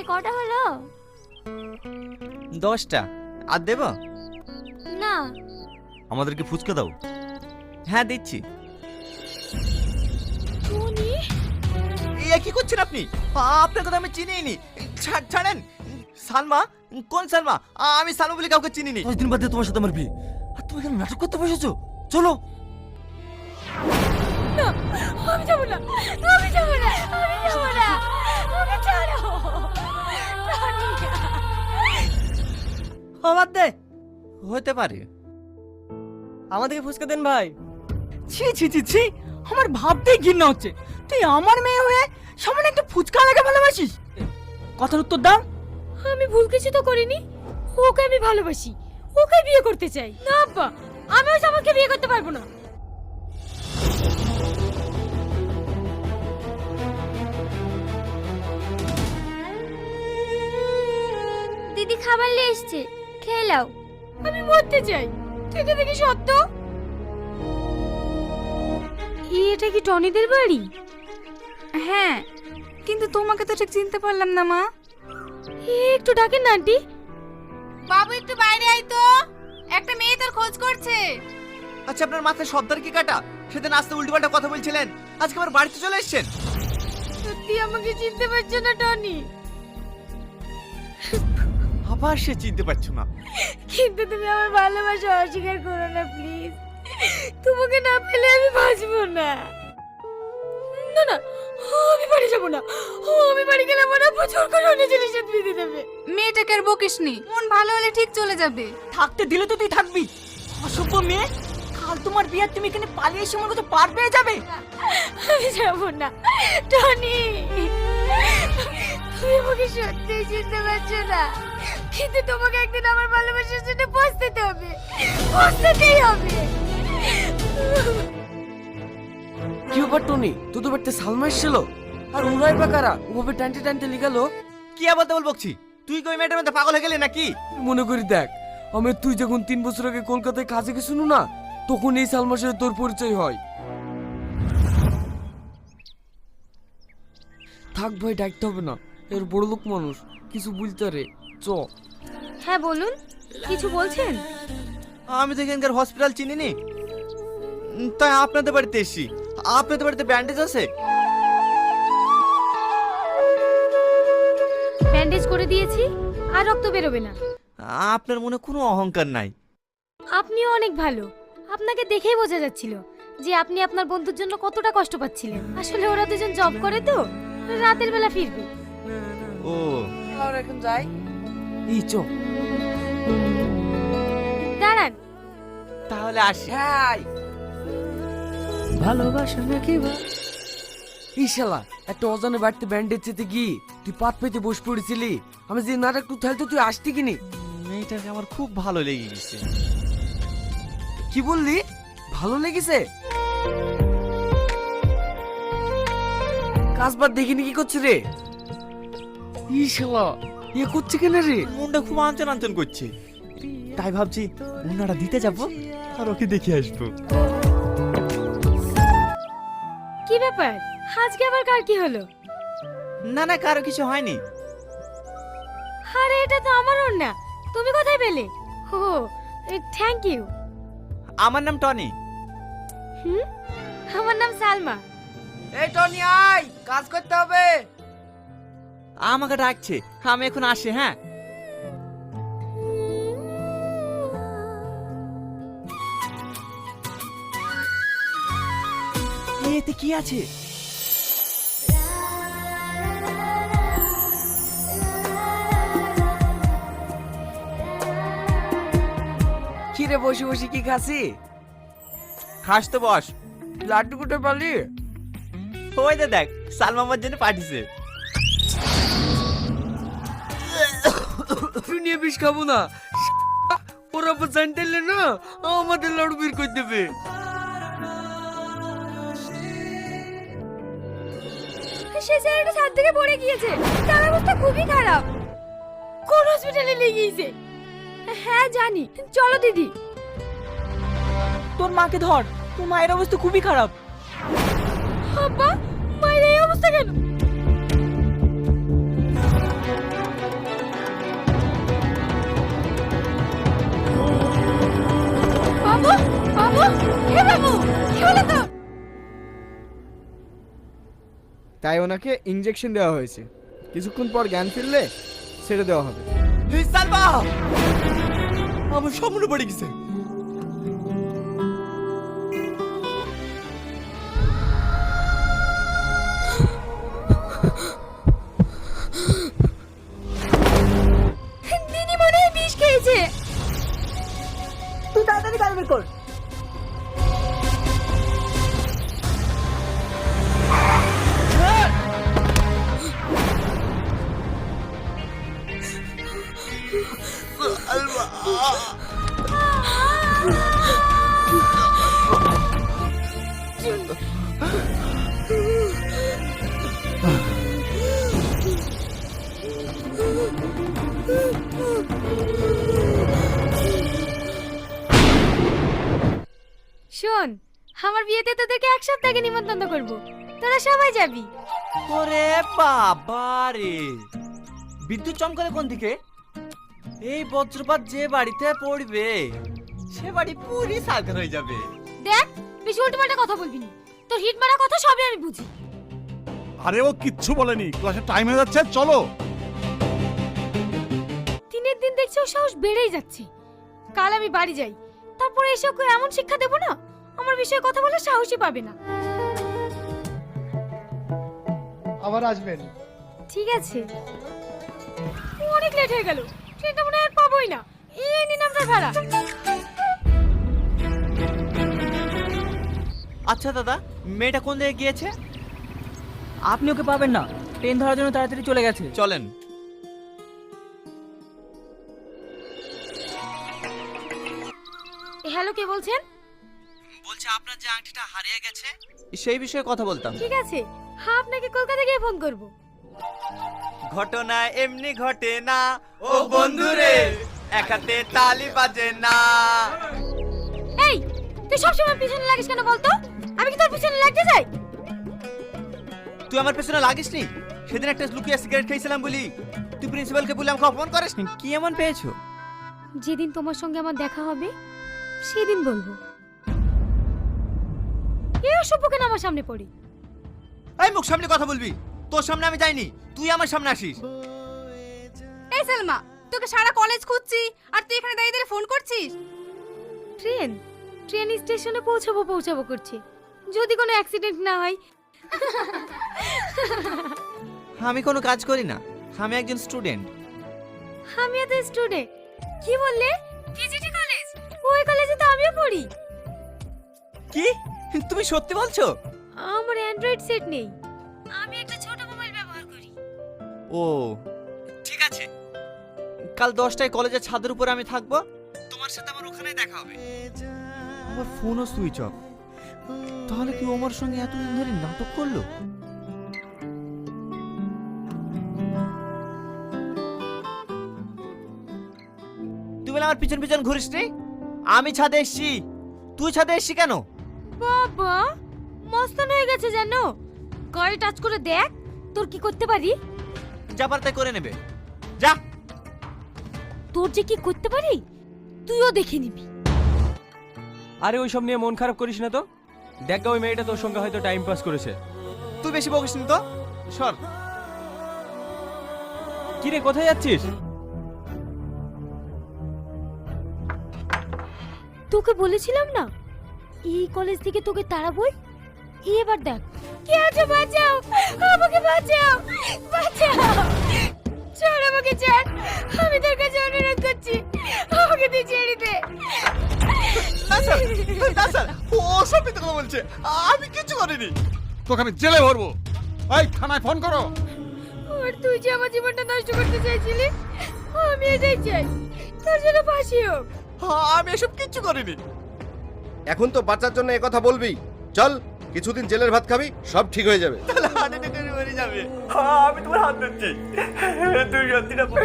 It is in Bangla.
কটা হলো? 10টা। আর দেব? না। আমাদেরকে ফুচকা দাও। হ্যাঁ দিচ্ছি। টনি, এ কি করছেন আপনি? আপনাকে তো আমি চিনিনি। ছাড়েন। সালমা? কোন সালমা? আমি সালমা বলে কাউকে চিনিনি। 10 দিন বাদে তোমার সাথে আমার বিয়ে, আর তুমি এখানে নাটক করতে বসেছো? চলো। না, আমি যাব না। আমি যাব না। আমি যাব না। আমাকে ছাড়ো। টনি, আমার দে। হতে পারে। আমাদেরকে ফুচকা দেন ভাই। ছি ছি ছি ছি, আমার ভাবতেই ঘৃণা হচ্ছে। তুই আমার মেয়ে হয়ে সামনে একটা ফুচকা লাগে ভালোবাসিস? কথার উত্তর দাও। আমি ভুল কিছু তো করিনি। ওকে আমি ভালোবাসি, ওকে বিয়ে করতে চাই। না আব্বা, আমি ওই সামাকে বিয়ে করতে পারবো না। দিদি খাবার নিয়ে এসেছে, খেয়ে নাও। আমি মরতে চাই। এটা দেখি সত্য? এটা কি টনিদের বাড়ি? হ্যাঁ, কিন্তু তোমাকে তো ঠিক চিনতে পারলাম না মা। একটু ডাকেন না আন্টি। বাবু একটু বাইরে আয় তো, একটা মেয়ে তোর খোঁজ করছে। আচ্ছা, আপনার মাথায় সর্দার কি কাটা? সেদিন আসতে উল্টোপাল্টা কথা বলছিলেন, আজকে আমার বাড়িতে চলে এসেছেন। সত্যি আমাকে চিনতে পারছো না টনি? আবার সে চিনতে পারছো না। কিন্তু তুমি আমার ভালোবাসা অস্বীকার করো না প্লিজ। তোমাকে না পেলে আমি বাঁচবো না। না না, আমি বাড়ি যাবো না। আমি বাড়ি গেলে আমার আব্বু জোর করে অন্য ছেলের সাথে বিয়ে দিয়ে দেবে। মেয়েটাকে আর বকিসনি, মন ভালো হলে ঠিক চলে যাবে। থাকতে দিলে তো তুই থাকবি, অসভ্য মেয়ে। কাল তোমার বিয়ে, তুমি এখানে পালিয়ে এসে আমার কাছে পার পেয়ে যাবে। আমি যাবো না টনি। তুমি আমাকে সত্যি চিনতে পারছো না, কিন্তু তোমাকে একদিন আমার ভালোবাসার জন্য পৌঁছতে হবে, পৌঁছতেই হবে। কি ব্যাপার টনি, তোদের বাড়িতে সালমা এসেছিল? আর উড়াই বা কারা ওভাবে টানতে টানতে লিগালো? কি আবার বল বকছি? তুই কি ওই মেয়েটার মধ্যে পাগল হয়ে গেলি নাকি? মনে করি দেখ, আমি তুই যখন 3 বছর আগে কলকাতায় কাজে গেছিল না, তখন এই সালমার সাথে তোর পরিচয় হয়। থাক ভাই, ডাকতে হবে না, এর বড় লোক মানুষ, কিছু বলতে রে। চ। হ্যাঁ বলুন, কিছু বলছেন? আমি তো এখানকার হসপিটাল চিনিনি, তাই আপনাদের বাড়িতে এসেছি। আপনাদের বাড়িতে ব্যান্ডেজ আছে? ব্যান্ডেজ করে দিয়েছি, আর রক্ত বেরোবে না। আপনার মনে কোনো অহংকার নাই। আপনিও অনেক ভালো। আপনাকে দেখেই বোঝা যাচ্ছিল যে আপনি আপনার বন্ধুর জন্য কতটা কষ্ট পাচ্ছিলেন। আসলে ওরা দুজন জব করে তো, রাতের বেলা ফিরবে। ও, আমরা এখন যাই। এই চ। দাঁড়ান। তাহলে আসি। হাই, ভালোবাসা নাকি এই শালা, একটা অজানা বাড়িতে ব্যান্ডেজ চেতে গিয়ে তুই পাত পেতে বসে পড়েছিলি। আমি যে নাটক টু খেলতে তুই আসতি কিনি? মেয়েটাকে আমার খুব ভালো লেগে গেছে। কি বললি? ভালো লেগেছে? কাজবার দেখিনি কি করছে রে? এই শালা এ করছে কেন রে? মনটা খুব আনচান আনচান করছে, তাই ভাবছি ওনারা দিতে যাবো আর ওকে দেখে আসবো। কি ব্যাপার, আজকে আবার কার কি হলো? না না, কারো কিছু হয়নি। আরে এটা তো আমার না, তুমি কোথায় পেলে? ও, থ্যাংক ইউ। আমার নাম টনি। আমার নাম সালমা। এই টনি আয়, কাজ করতে হবে। আমাকে ডাকছে, আমি এখন আসি। হ্যাঁ, এতে কি আছে? কি রে, বসে বসে কি খাসি? খাস তো বস। লাড্ডু কোটে পালি? ওই দে দেখ, সালমা আমার জন্য পাঠিয়েছে। নিয়ে বিষ খাবো না, ওরা জানতেলে না আমাদের লাড়ু বের করে দেবে। সে ছেলেটা ছাদ থেকে পড়ে গিয়েছে, তার অবস্থা খুবই খারাপ। কোন হসপিটালে নিয়ে গিয়েছে? হ্যাঁ জানি, চলো দিদি। তোর মাকে ধর, তোর মায়ের অবস্থা খুবই খারাপ। আব্বা, মায়ের এই অবস্থা কেন? তাই ওনাকে ইঞ্জেকশন দেওয়া হয়েছে, কিছুক্ষণ পর জ্ঞান ফিরলে ছেড়ে দেওয়া হবে। সালমা, আমার সব মনে পড়ে গেছে। দিদি মনে হয় বিষ খেয়েছে। তুই তাড়াতাড়ি গাড়ি বের কর। শোন, আমার বিয়েতে তোদেরকে এক সপ্তাহ আগে নিমন্ত্রণ করব, তোরা সবাই যাবি। ওরে বাবা রে, বিদ্যুৎ চমকালে কোন দিকে? এই বজ্রপাত যে বাড়িতে পড়বে সে বাড়ি পুরি সাগর হয়ে যাবে। দেখ, বেশি উল্টোপাল্টা কথা বলবি না, তোর হিট মারা কথা সবই আমি বুঝি। আরে ও কিচ্ছু বলেনি, ক্লাসের টাইম হয়ে যাচ্ছে, চলো। দিনের দিন দেখছি ওর সাহস বেড়েই যাচ্ছে। কাল আমি বাড়ি যাই, তারপরে এসে ওকে এমন শিক্ষা দেবো না, আমার বিষয়ে কথা বলে সাহসই পাবে না। আবার আসবেন। ঠিক আছে, অনেক লেট হয়ে গেল, ট্রেনটা মনে হয় আর পাবোই না। এই নিন আপনার ভাড়া। আচ্ছা দাদা, মেয়েটা কোন দিকে গিয়েছে? আপনি ওকে পাবেন না, ট্রেন ধরার জন্য তাড়াতাড়ি চলে গেছে। চলেন। হ্যালো, কে বলছেন? বলছে আপনার যে আংটিটা হারিয়ে গেছে সেই বিষয়ে কথা বলতাম। ঠিক আছে, হ্যাঁ, আপনাকে কলকাতা গিয়ে ফোন করব। ঘটনা এমনি ঘটে না ও বন্ধুরে, একাতে তালি বাজে না। এই, তুই সবসময় পিছনে লাগিস কেন বলতো? আমি কি তোর পিছনে লাগতে যাই? তুই আমার পেছনে লাগিসনি? সেদিন একটা লুকিয়ে সিগারেট খেয়েছিলাম বলি তুই প্রিন্সিপালকে বলে আমাকে অপমান করিস। কি এমন পেয়েছো? যেদিন তোমার সঙ্গে আমার দেখা হবে সেদিন বলবো। এ অসভ্য কেন আমার সামনে পড়ি? এই মুখ সামনে কথা বলবি, তোর সামনে আমি যাইনি, তুই আমার সামনে আসিস। এই সালমা, তোকে সারা কলেজ খুঁজছি আর তুই এখানে দাঁড়িয়ে দাঁড়িয়ে ফোন করছিস। ট্রেন স্টেশনে পৌঁছাবো করছে, যদি কোনো অ্যাক্সিডেন্ট না হয়। আমি কোনো কাজ করি না, আমি একজন স্টুডেন্ট। আমিও তো স্টুডেন্ট। কি বললে? কেজিটি কলেজ? ওই কলেজে তো আমিও পড়ি। কি তুমি সত্যি বলছো? আমার অ্যান্ড্রয়েড সেট নেই, আমি একটা ছোট মোবাইল ব্যবহার করি। ও ঠিক আছে, কাল 10টায় কলেজের ছাদের উপরে আমি থাকবো, তোমার সাথে আমার ওখানেই দেখা হবে। আমার ফোনও সুইচ অফ, তাহলে কি ও আমার সঙ্গে এতদিন ধরে নাটক করলো? তুই বলে আমার পিছন পিছন ঘুরিস রে? আমি ছাদে এসছি, তুই ছাদে এসছি কেন? বাবা, মস্তান হয়ে গেছে জানো। গাড়ি টাচ করে দেখ তোর কি করতে পারি। যা পার তাই করে নেবে, যা। তোর যে কি করতে পারি তুইও দেখে নিবি। আরে ওইসব নিয়ে মন খারাপ করিস না তো, দেখ ওই মেয়েটা তোর সঙ্গে হয়তো টাইম পাস করেছে। তুই বেশি বকিস না তো, সর। কি রে, কোথায় যাচ্ছিস? তোকে বলেছিলাম না এই কলেজ থেকে তোকে তাড়াবই। এবার দেখ কি আছে, বাঁচাও আমাকে, বাঁচাও বাঁচাও, ছাড় আমাকে, ছাড়, আমি তোর কাছে অনুরোধ করছি, আমাকে তুই ছেড়ে দে। না স্যার, না স্যার, ও সব মিথ্যে কথা বলছে, আমি কিছু করিনি। তোকে আমি জেলে ভরবো। এই থানায় ফোন করো। আর তুই যে আমার জীবনটা নষ্ট করতে চাইছিলি, আমি এটাই চাই, তোর জন্য ফাঁসি হোক। আমি এসব কিচ্ছু করিনি। এখন তো বাচ্চার জন্য একথা বলবি, চল কিছুদিন জেলের ভাত খাবি, সব ঠিক হয়ে যাবে। তাহলে হার্ট অ্যাটাকে মরে যাবে। আমি তোমার হাত ধরছি, তুই সত্যিটা বল।